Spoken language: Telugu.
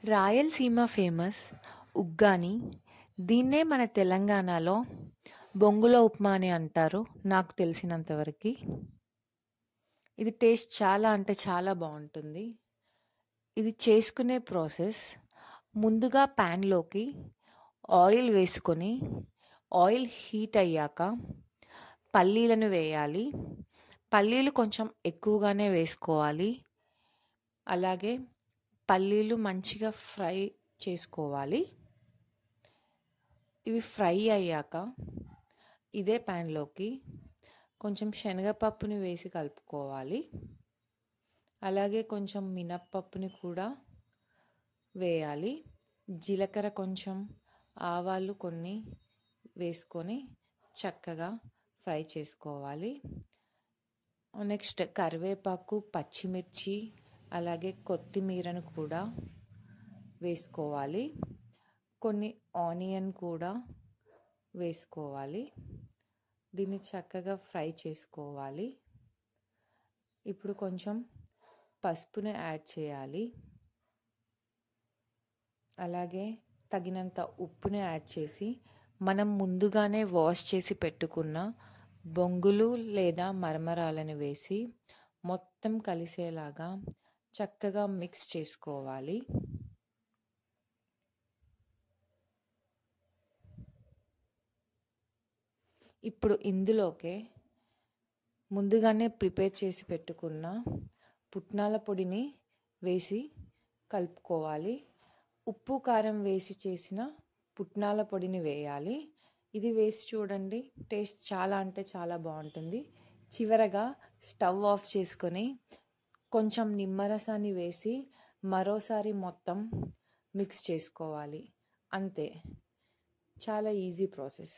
రాయలసీమ ఫేమస్ ఉగ్గాని. దీన్నే మన తెలంగాణలో బొంగుల ఉప్మా అని అంటారు నాకు తెలిసినంత వరకి. ఇది టేస్ట్ చాలా అంటే చాలా బావుంటుంది. ఇది చేసుకునే ప్రాసెస్ ముందుగా ప్యాన్‌లోకి ఆయిల్ వేసుకొని, ఆయిల్ హీట్ అయ్యాక పల్లీలను వేయాలి. పల్లీలు కొంచెం ఎక్కువగానే వేసుకోవాలి. అలాగే పల్లీలు మంచిగా ఫ్రై చేసుకోవాలి. ఇవి ఫ్రై అయ్యాక ఇదే ప్యాన్‌లోకి కొంచెం శనగపప్పుని వేసి కలుపుకోవాలి. అలాగే కొంచెం మినప్పప్పుని కూడా వేయాలి. జీలకర్ర కొంచెం, ఆవాలు కొన్ని వేసుకొని చక్కగా ఫ్రై చేసుకోవాలి. నెక్స్ట్ కరివేపాకు, పచ్చిమిర్చి అలాగే కొత్తిమీరను కూడా వేసుకోవాలి. కొన్ని ఆనియన్ కూడా వేసుకోవాలి. దీన్ని చక్కగా ఫ్రై చేసుకోవాలి. ఇప్పుడు కొంచెం పసుపుని యాడ్ చేయాలి. అలాగే తగినంత ఉప్పుని యాడ్ చేసి మనం ముందుగానే వాష్ చేసి పెట్టుకున్న బొంగులు లేదా మరమరాలను వేసి మొత్తం కలిసేలాగా చక్కగా మిక్స్ చేసుకోవాలి. ఇప్పుడు ఇందులోకే ముందుగానే ప్రిపేర్ చేసి పెట్టుకున్న పుట్నాల పొడిని వేసి కలుపుకోవాలి. ఉప్పు, కారం వేసి చేసిన పుట్నాల పొడిని వేయాలి. ఇది వేసి చూడండి, టేస్ట్ చాలా అంటే చాలా బాగుంటుంది. చివరగా స్టవ్ ఆఫ్ చేసుకొని కొంచెం నిమ్మరసాన్ని వేసి మరోసారి మొత్తం మిక్స్ చేసుకోవాలి. అంతే, చాలా ఈజీ ప్రాసెస్.